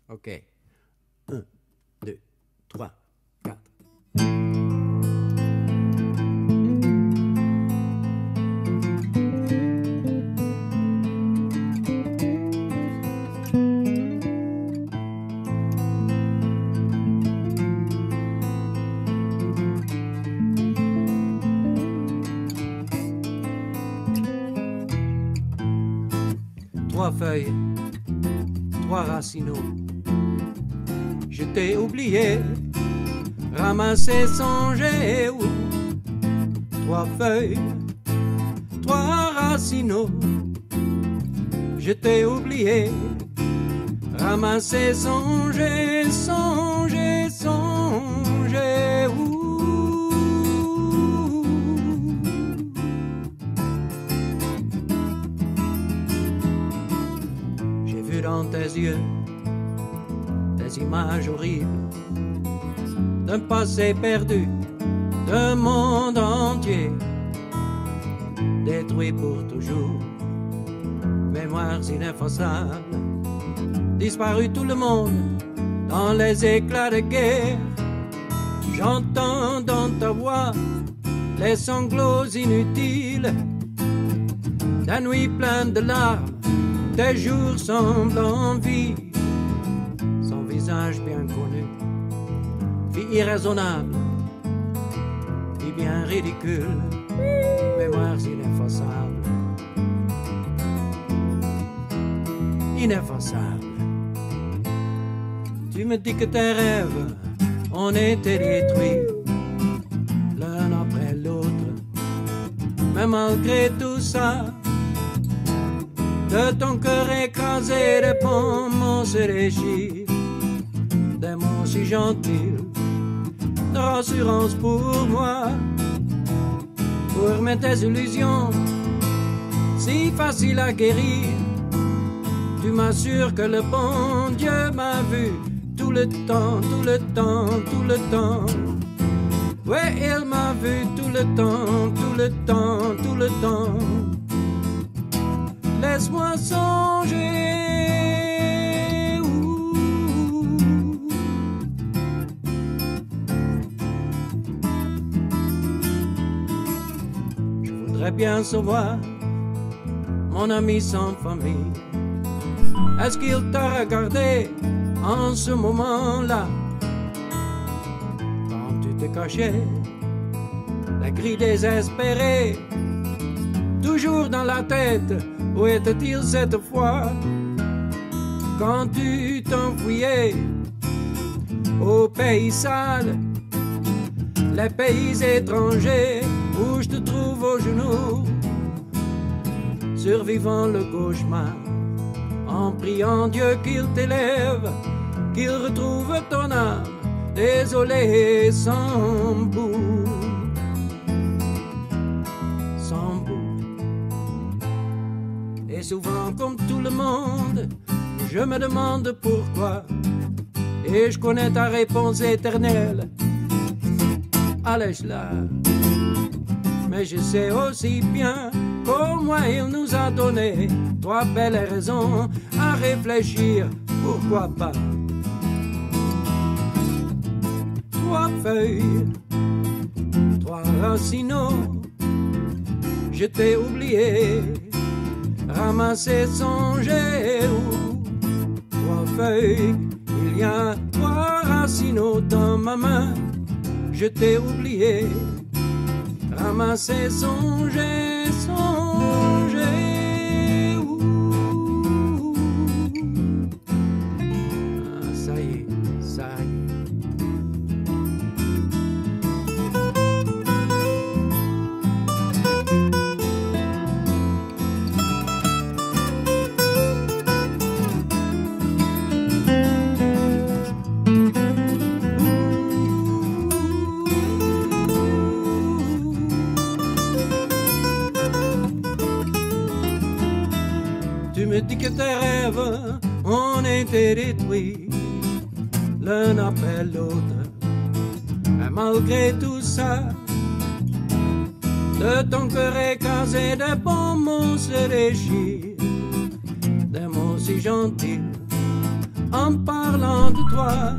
Ok. 1, 2, 3, 4. Trois feuilles, trois racines. Je t'ai oublié, ramassé, songé où? Trois feuilles, trois racines. Je t'ai oublié, ramassé, songé, songé, songé où? J'ai vu dans tes yeux des images horribles d'un passé perdu, d'un monde entier détruit pour toujours, mémoires ineffaçables, disparu tout le monde dans les éclats de guerre. J'entends dans ta voix les sanglots inutiles la nuit pleine de larmes, tes jours semblent en vie. Son visage bien connu, vie irraisonnable, vie bien ridicule, mémoires ineffaçables, ineffaçables. Tu me dis que tes rêves ont été détruits l'un après l'autre, mais malgré tout ça, de ton cœur écrasé, des poumons se déchirent, des mots si gentils, de rassurance pour moi, pour mes désillusions, si facile à guérir. Tu m'assures que le bon Dieu m'a vu tout le temps, tout le temps, tout le temps. Ouais, il m'a vu tout le temps, tout le temps, tout le temps. Laisse-moi songer. Je voudrais bien savoir, mon ami sans famille, est-ce qu'il t'a regardé en ce moment-là, quand tu te cachais, la grille désespérée, toujours dans la tête? Où était-il cette fois, quand tu t'enfuyais au pays sale, les pays étrangers, où je te trouve aux genoux, survivant le cauchemar, en priant Dieu qu'il t'élève, qu'il retrouve ton âme, désolé, sans bout, sans bout. Et souvent, comme tout le monde, je me demande pourquoi, et je connais ta réponse éternelle, allège-la. Mais je sais aussi bien qu'au moins il nous a donné trois belles raisons à réfléchir, pourquoi pas. Trois feuilles, trois racines, je t'ai oublié, ramassé, songé où? Trois feuilles, il y a trois racines dans ma main, je t'ai oublié, ramassé, songé, songé où? Ah, ça y est, ça y est. Tu me dis que tes rêves ont été détruits l'un après l'autre, mais malgré tout ça, de ton cœur écrasé, des poumons se déchirent, des mots si gentils, en parlant de toi,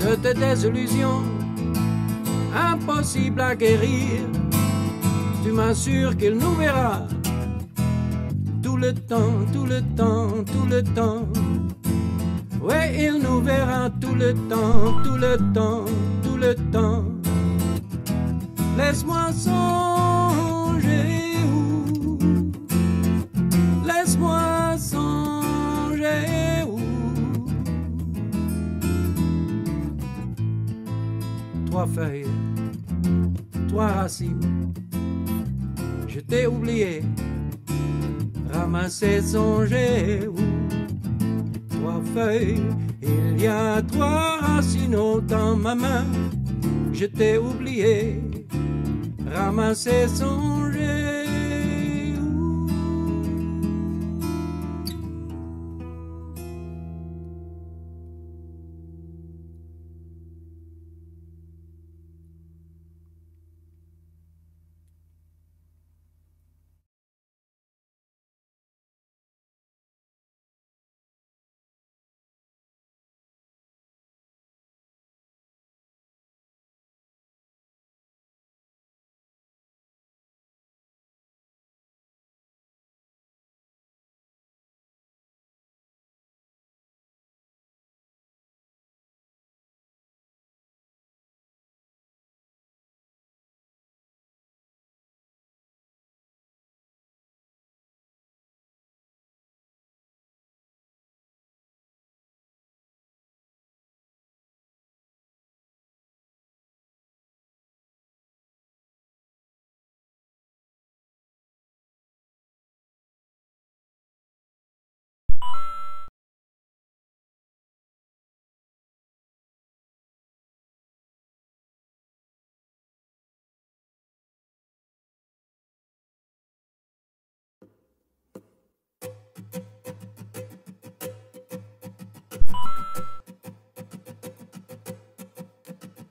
de tes désillusions, impossible à guérir. Tu m'assures qu'il nous verra tout le temps, tout le temps, tout le temps. Ouais, il nous verra tout le temps, tout le temps, tout le temps. Laisse-moi songer où, laisse-moi songer où. Trois feuilles, trois racines, je t'ai oublié, ramasser, songer où. Trois feuilles, il y a trois racines dans ma main, je t'ai oublié, ramasser, songer où.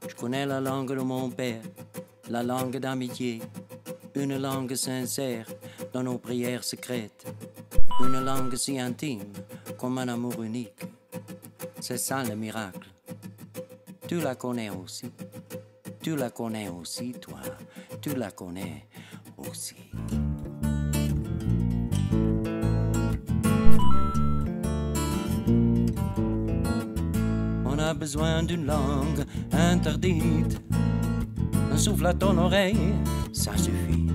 Je connais la langue de mon père, la langue d'amitié, une langue sincère dans nos prières secrètes, une langue si intime comme un amour unique. C'est ça le miracle. Tu la connais aussi. Tu la connais aussi, toi. Tu la connais aussi. On a besoin d'une langue interdite. Un souffle à ton oreille, ça suffit.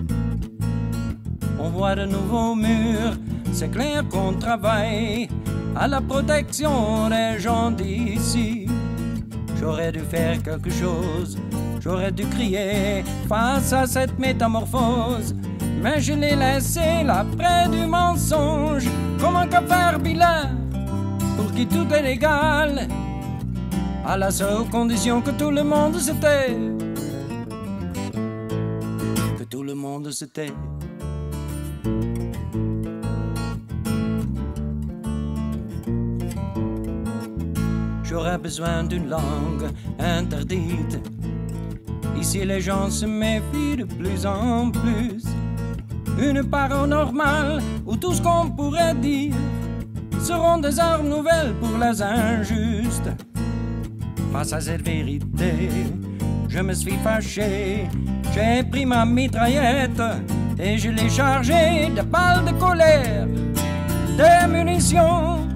On voit de nouveaux murs, c'est clair qu'on travaille à la protection des gens d'ici. J'aurais dû faire quelque chose, j'aurais dû crier face à cette métamorphose, mais je l'ai laissé là près du mensonge, comme un cafard billard pour qui tout est légal, à la seule condition que tout le monde se tait. Que tout le monde se tait. J'aurais besoin d'une langue interdite. Ici les gens se méfient de plus en plus. Une parole normale où tout ce qu'on pourrait dire seront des armes nouvelles pour les injustes. Face à cette vérité, je me suis fâché. J'ai pris ma mitraillette et je l'ai chargée de balles de colère, des munitions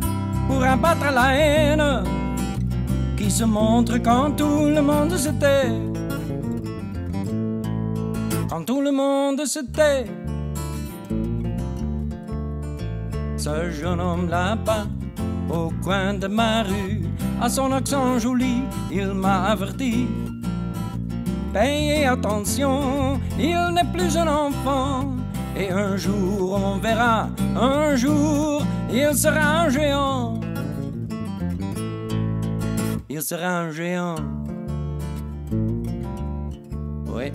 pour abattre la haine qui se montre quand tout le monde se tait. Quand tout le monde se tait. Ce jeune homme là-bas, au coin de ma rue, à son accent joli, il m'a averti. Payez attention, il n'est plus un enfant. Et un jour on verra, un jour il sera un géant. Il sera un géant. Ouais.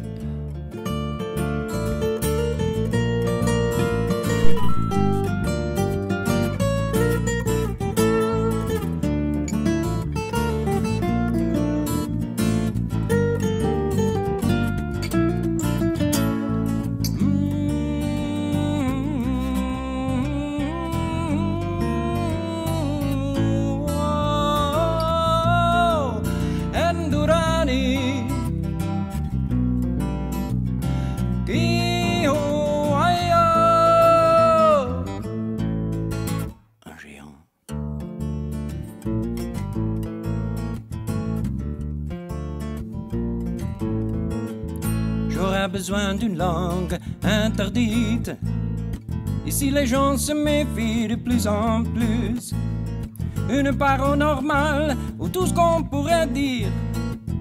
a besoin d'une langue interdite. Ici les gens se méfient de plus en plus. Une parole normale où tout ce qu'on pourrait dire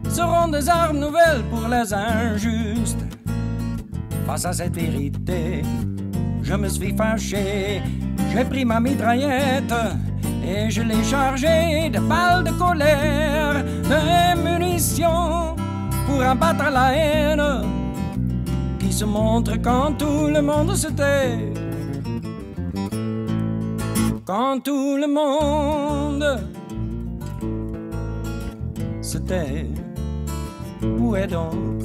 seront des armes nouvelles pour les injustes. Face à cette vérité, je me suis fâché. J'ai pris ma mitraillette et je l'ai chargée de balles de colère, de munitions pour abattre la haine qui se montre quand tout le monde se tait. Quand tout le monde se tait. Où est donc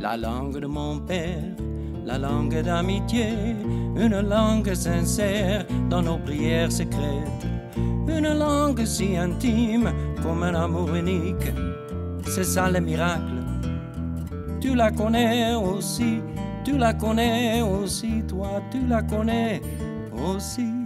la langue de mon père, la langue d'amitié, une langue sincère dans nos prières secrètes, une langue si intime comme un amour unique? C'est ça le miracle. Tu la connais aussi, tu la connais aussi, toi tu la connais aussi.